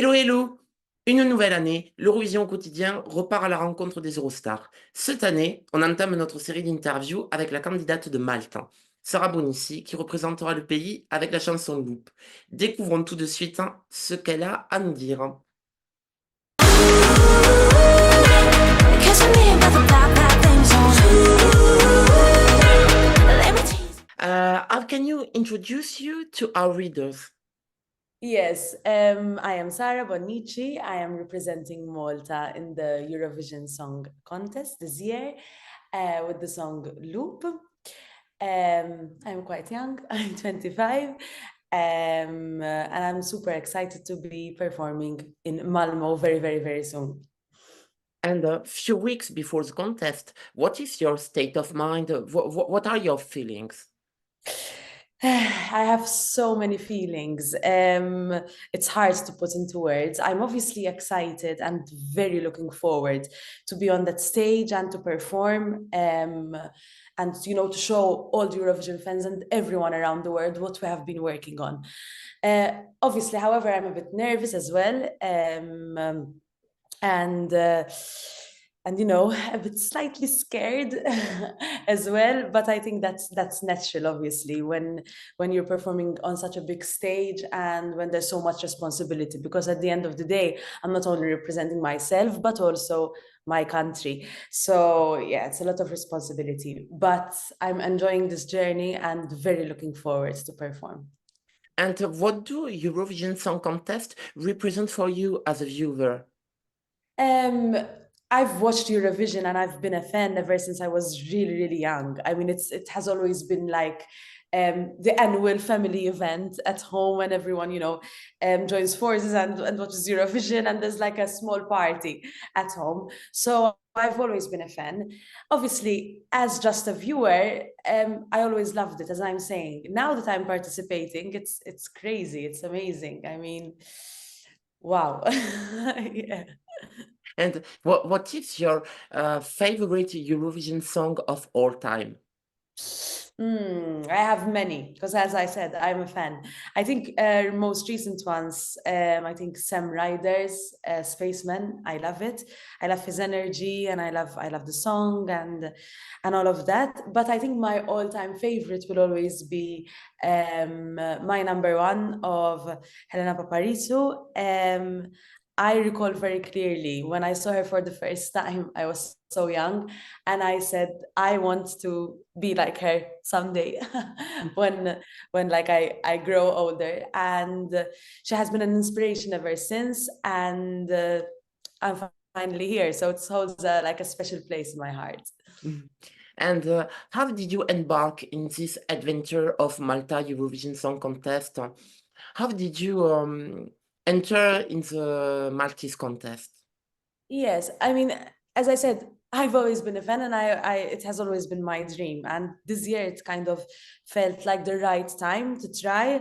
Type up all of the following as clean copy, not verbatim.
Hello, hello! Une nouvelle année, l'Eurovision au quotidien repart à la rencontre des Eurostars. Cette année, on entame notre série d'interviews avec la candidate de Malte, Sarah Bonnici, qui représentera le pays avec la chanson Loop. Découvrons tout de suite ce qu'elle a à nous dire. How can you introduce you to our readers? Yes, I am Sarah Bonnici. I am representing Malta in the Eurovision Song Contest this year with the song Loop. I'm quite young, I'm 25, and I'm super excited to be performing in Malmo very, very, very soon. And a few weeks before the contest, what is your state of mind? What are your feelings? I have so many feelings. It's hard to put into words. I'm obviously excited and very looking forward to be on that stage and to perform, and to show all the Eurovision fans and everyone around the world what we have been working on. Obviously, however, I'm a bit nervous as well, and a bit slightly scared as well, but I think that's natural, obviously, when you're performing on such a big stage and when there's so much responsibility, because at the end of the day I'm not only representing myself but also my country. So yeah, it's a lot of responsibility, but I'm enjoying this journey and very looking forward to perform. And what do Eurovision Song Contest represent for you as a viewer? Um, I've watched Eurovision and I've been a fan ever since I was really, really young. I mean, it has always been like the annual family event at home when everyone, joins forces and watches Eurovision, and there's like a small party at home. So I've always been a fan. Obviously, as just a viewer, I always loved it. As I'm saying, now that I'm participating, it's crazy. It's amazing. I mean, wow. Yeah. And what is your favorite Eurovision song of all time? I have many because, as I said, I'm a fan. I think most recent ones. I think Sam Ryder's "Spaceman." I love it. I love his energy, and I love the song and all of that. But I think my all-time favorite will always be my number one of Helena Paparizou. I recall very clearly when I saw her for the first time. I was so young, and I said, I want to be like her someday when like I grow older. And she has been an inspiration ever since, and I'm finally here, so it holds like a special place in my heart. Mhm. And how did you embark in this adventure of Malta Eurovision Song Contest? How did you enter in the Maltese contest? Yes, I mean, as I said, I've always been a fan, and I it has always been my dream. And this year, it kind of felt like the right time to try.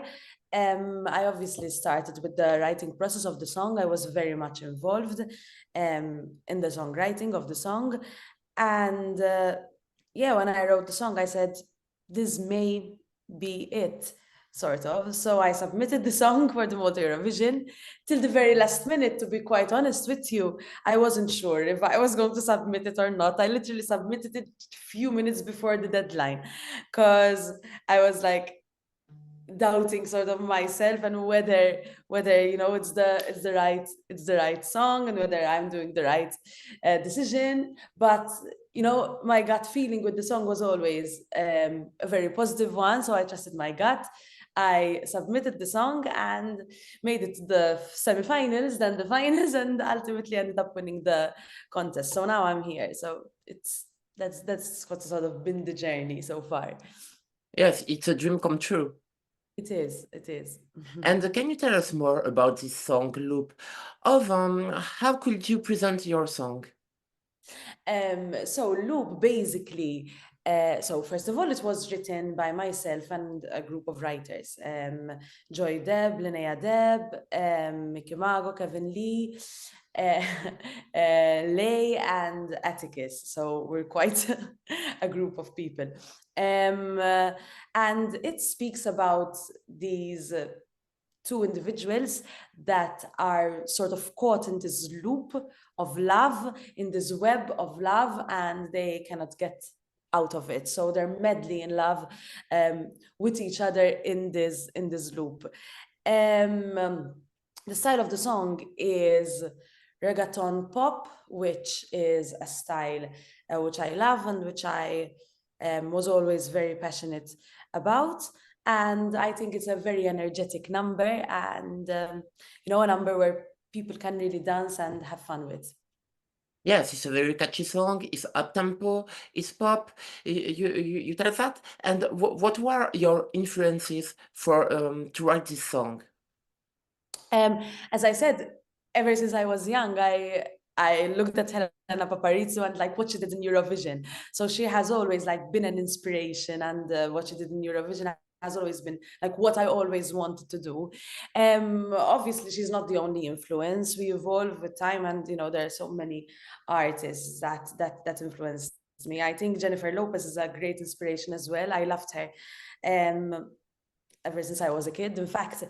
I obviously started with the writing process of the song. I was very much involved in the songwriting of the song, and yeah, when I wrote the song, I said, "This may be it." Sort of. So I submitted the song for the Malta Eurovision till the very last minute, to be quite honest with you. I wasn't sure if I was going to submit it or not. I literally submitted it a few minutes before the deadline because I was like doubting sort of myself and whether it's the right song and whether I'm doing the right decision. But my gut feeling with the song was always a very positive one, so I trusted my gut. I submitted the song and made it to the semifinals, then the finals, and ultimately ended up winning the contest. So now I'm here. So that's what's sort of been the journey so far. Yes, it's a dream come true. It is. It is. And can you tell us more about this song, Loop? How could you present your song? So Loop basically, so first of all, it was written by myself and a group of writers, Joy Deb, Linnea Deb, Mickey Mago, Kevin Lee, uh, Lay, and Atticus. So we're quite a group of people. And it speaks about these two individuals that are sort of caught in this loop of love, in this web of love, and they cannot get out of it. So they're madly in love with each other in this loop. Um, the style of the song is reggaeton pop, which is a style which I love and which I was always very passionate about. And I think it's a very energetic number and, a number where people can really dance and have fun with. Yes, it's a very catchy song. It's up tempo. It's pop. You tell us that. And what were your influences for to write this song? As I said, ever since I was young, I looked at Helena Paparizou and like what she did in Eurovision. So she has always like been an inspiration, and what she did in Eurovision has always been like what I always wanted to do. Obviously, she's not the only influence. We evolve with time, and there are so many artists that influenced me. I think Jennifer Lopez is a great inspiration as well. I loved her. Ever since I was a kid. In fact,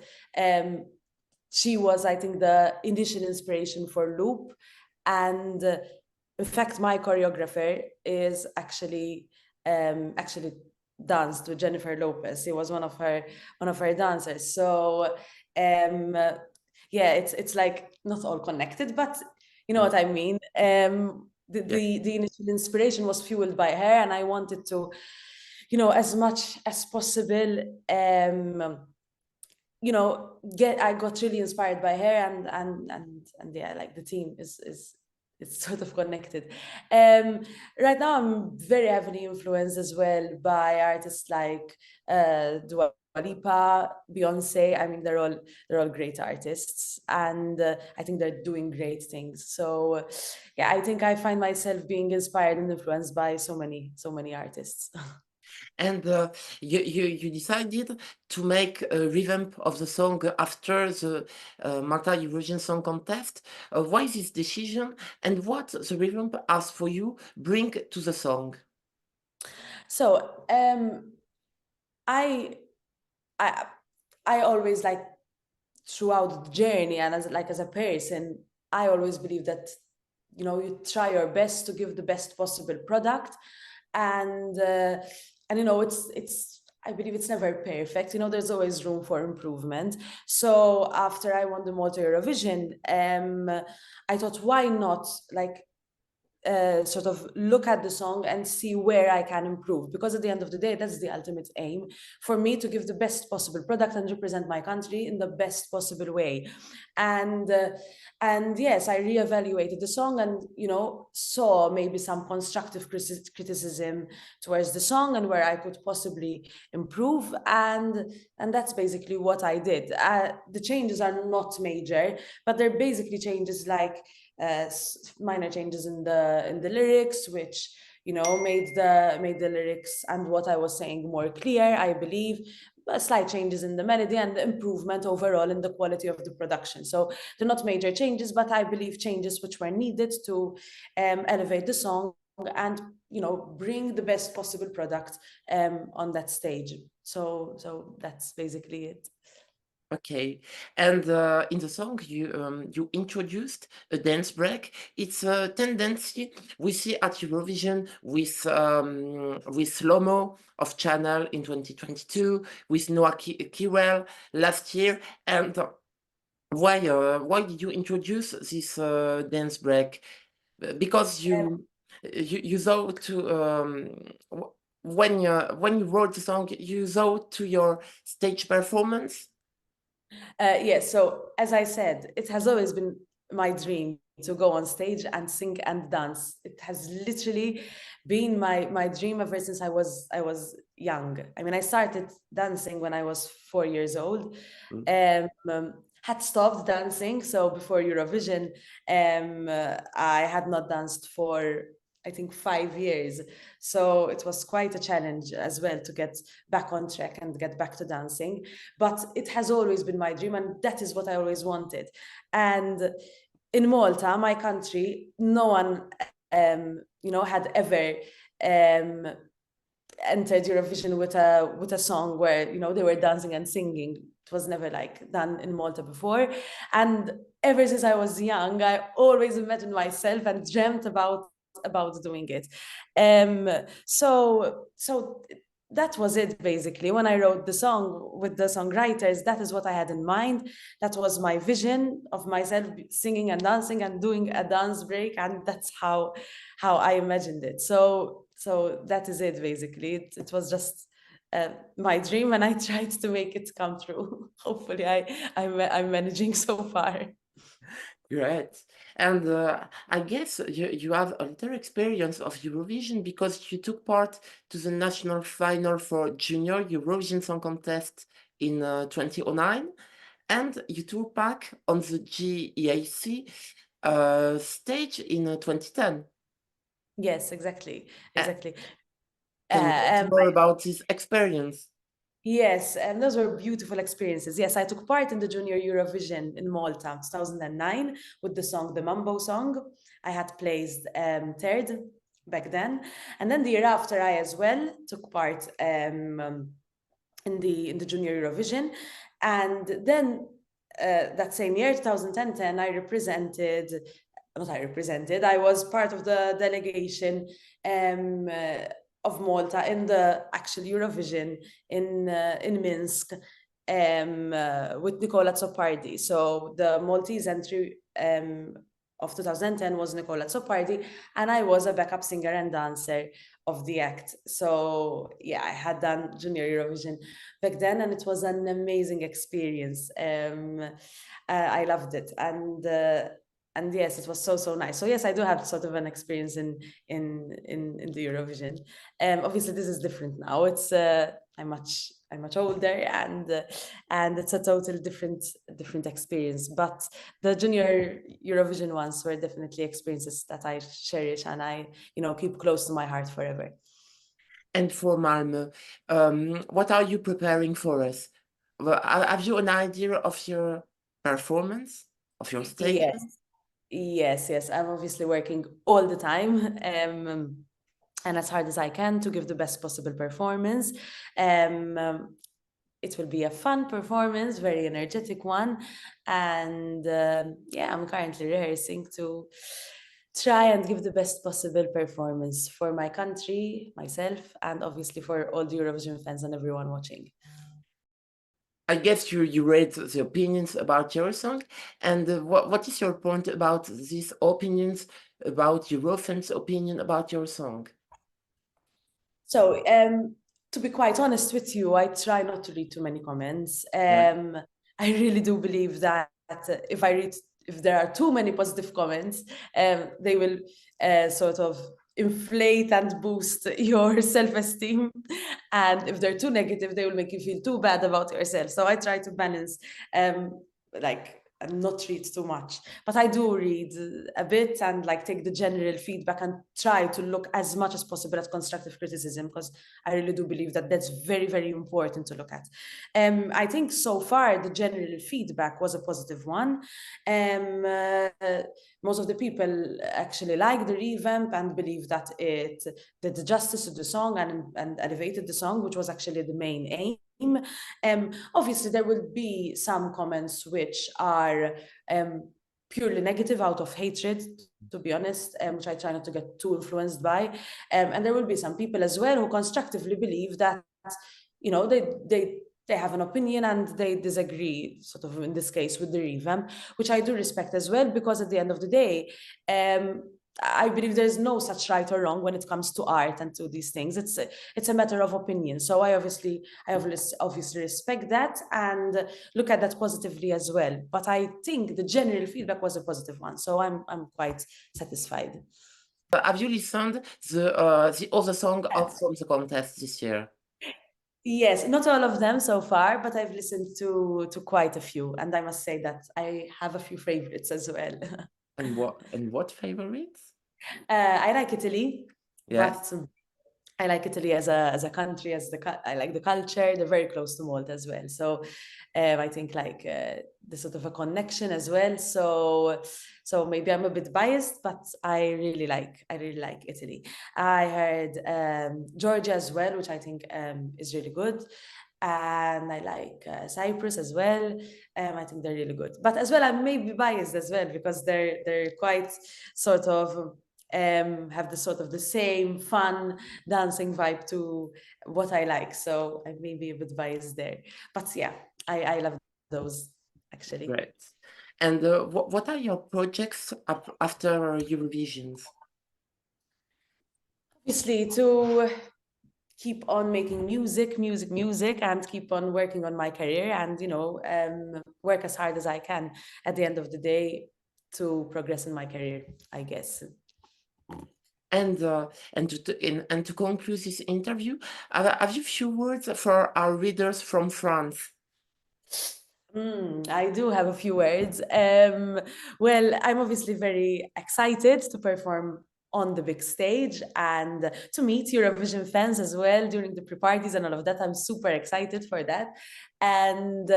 she was, I think, the initial inspiration for Loop. And in fact, my choreographer is actually danced with Jennifer Lopez. He was one of her dancers. So yeah, it's like not all connected, but you know Mm. what I mean. The, Yeah. the the initial inspiration was fueled by her, and I wanted to, as much as possible, I got really inspired by her, and yeah, like the team is it's sort of connected. Right now I'm very heavily influenced as well by artists like Dua Lipa, Beyonce. I mean, they're all great artists, and I think they're doing great things. So yeah, I think I find myself being inspired and influenced by so many artists. And you decided to make a revamp of the song after the Malta Eurovision Song Contest. Why this decision, and what the revamp has for you bring to the song? So I I I always like throughout the journey and as a person, I always believe that you try your best to give the best possible product, and it's I believe it's never perfect. There's always room for improvement. So after I won the Malta Eurovision, I thought, why not like sort of look at the song and see where I can improve. Because at the end of the day, that's the ultimate aim for me, to give the best possible product and represent my country in the best possible way. And and yes, I reevaluated the song and saw maybe some constructive criticism towards the song and where I could possibly improve. And that's basically what I did. The changes are not major, but they're basically changes like minor changes in the lyrics, which made the lyrics and what I was saying more clear, I believe. Slight changes in the melody and the improvement overall in the quality of the production. So they're not major changes, but I believe changes which were needed to elevate the song and bring the best possible product on that stage. So that's basically it. Okay, and in the song you introduced a dance break. It's a tendency we see at Eurovision with Slomo of Channel in 2022, with Noah Kirel last year. And why did you introduce this dance break? Because you thought to when you wrote the song, you thought to your stage performance. Yes, so as I said, it has always been my dream to go on stage and sing and dance. It has literally been my dream ever since I was young. I mean, I started dancing when I was 4 years old. Mm. Had stopped dancing, so before Eurovision, I had not danced for I think 5 years. So it was quite a challenge as well to get back on track and get back to dancing. But it has always been my dream, and that is what I always wanted. And in Malta, my country, no one, had ever entered Eurovision with a song where they were dancing and singing was never like done in Malta before. And ever since I was young, I always imagined myself and dreamt about doing it. So that was it basically. When I wrote the song with the songwriters, that is what I had in mind. That was my vision of myself singing and dancing and doing a dance break, and that's how I imagined it. So that is it basically. It was just my dream, and I tried to make it come true. Hopefully, I'm managing so far. Great. And I guess you have a little experience of Eurovision because you took part to the national final for Junior Eurovision Song Contest in 2009, and you took back on the GEAC stage in 2010. Yes, exactly, Uh, exactly. can you tell us I more about this experience? Yes, and those were beautiful experiences. Yes, I took part in the Junior Eurovision in Malta, 2009, with the song, the Mambo song. I had placed third back then, and then the year after, I as well took part in the Junior Eurovision, and then that same year, 2010, I was part of the delegation um, uh, of Malta in the actual Eurovision in Minsk with Nicola Zoppardi. So the Maltese entry of 2010 was Nicola Zoppardi, and I was a backup singer and dancer of the act. So yeah, I had done Junior Eurovision back then, and it was an amazing experience. I loved it, and yes, it was so nice. So yes, I do have sort of an experience in the Eurovision. Obviously, this is different now. It's I'm much older, and it's a total different experience. But the Junior Eurovision ones were definitely experiences that I cherish and I keep close to my heart forever. And for Malmö, what are you preparing for us? Have you an idea of your performance, of your Yes, statement? yes. I'm obviously working all the time. And as hard as I can to give the best possible performance. It will be a fun performance, very energetic one. And yeah, I'm currently rehearsing to try and give the best possible performance for my country, myself, and obviously for all the Eurovision fans and everyone watching. I guess you read the opinions about your song, and what is your point about these opinions about Eurofans' opinion about your song? So, to be quite honest with you, I try not to read too many comments. Yeah. I really do believe that if there are too many positive comments, they will sort of inflate and boost your self-esteem. And if they're too negative, they will make you feel too bad about yourself. So I try to balance, like, and not read too much. But I do read a bit and like take the general feedback and try to look as much as possible at constructive criticism, because I really do believe that that's very important to look at. I think so far the general feedback was a positive one. Um, uh, Most of the people actually like the revamp and believe that it did justice to the song and elevated the song, which was actually the main aim. Obviously, there will be some comments which are purely negative out of hatred, to be honest, which I try not to get too influenced by. And there will be some people as well who constructively believe that, they have an opinion and they disagree, sort of in this case, with the revamp, which I do respect as well, because at the end of the day, I believe there's no such right or wrong when it comes to art and to these things. It's a matter of opinion. So I obviously respect that and look at that positively as well. But I think the general feedback was a positive one, so I'm quite satisfied. Have you listened the other song of from the contest this year? Yes, not all of them so far, but I've listened to quite a few, and I must say that I have a few favorites as well. And what favorites? I like Italy, Yes. but I like Italy as a country, I like the culture. They're very close to Malta as well, so I think like there's sort of a connection as well. So maybe I'm a bit biased, but I really like Italy. I heard Georgia as well, which I think is really good. and I like Cyprus as well. I think they're really good. But as well, I may be biased as well because they're quite sort of have the sort of the same fun dancing vibe to what I like. So I may be a bit biased there. But yeah, I love those actually. Great. And what are your projects after Eurovisions? Obviously, to keep on making music, and keep on working on my career, and work as hard as I can at the end of the day to progress in my career, I guess. And to conclude this interview, have you few words for our readers from France? I do have a few words. Well, I'm obviously very excited to perform on the big stage and to meet Eurovision fans as well during the pre-parties and all of that. I'm super excited for that. And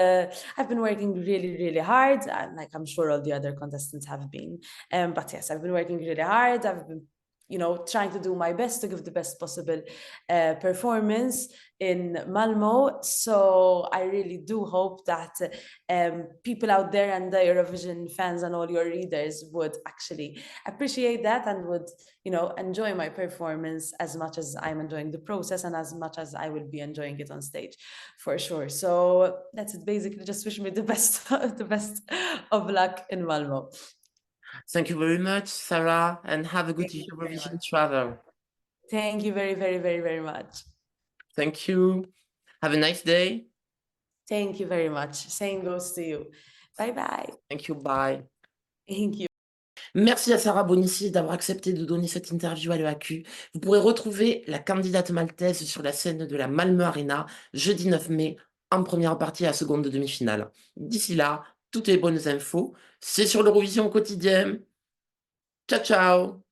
I've been working really, really hard, and like I'm sure all the other contestants have been. But yes, I've been working really hard. I've been trying to do my best to give the best possible performance in Malmo. So I really do hope that people out there and the Eurovision fans and all your readers would actually appreciate that and would, enjoy my performance as much as I'm enjoying the process and as much as I will be enjoying it on stage, for sure. So that's it. Basically, just wish me the best, the best of luck in Malmo. Thank you very much, Sarah, and have a good Thank you very Eurovision much. travel. Thank you very, very, very, very much. Thank you. Have a nice day. Thank you very much. Same goes to you. Bye bye. Thank you. Bye. Thank you. Merci à Sarah Bonnici d'avoir accepté de donner cette interview à l'EAQ. Vous pourrez retrouver la candidate maltaise sur la scène de la Malmö Arena jeudi 9 mai en première partie à la seconde demi-finale. D'ici là, toutes les bonnes infos, c'est sur l'Eurovision au quotidien. Ciao, ciao!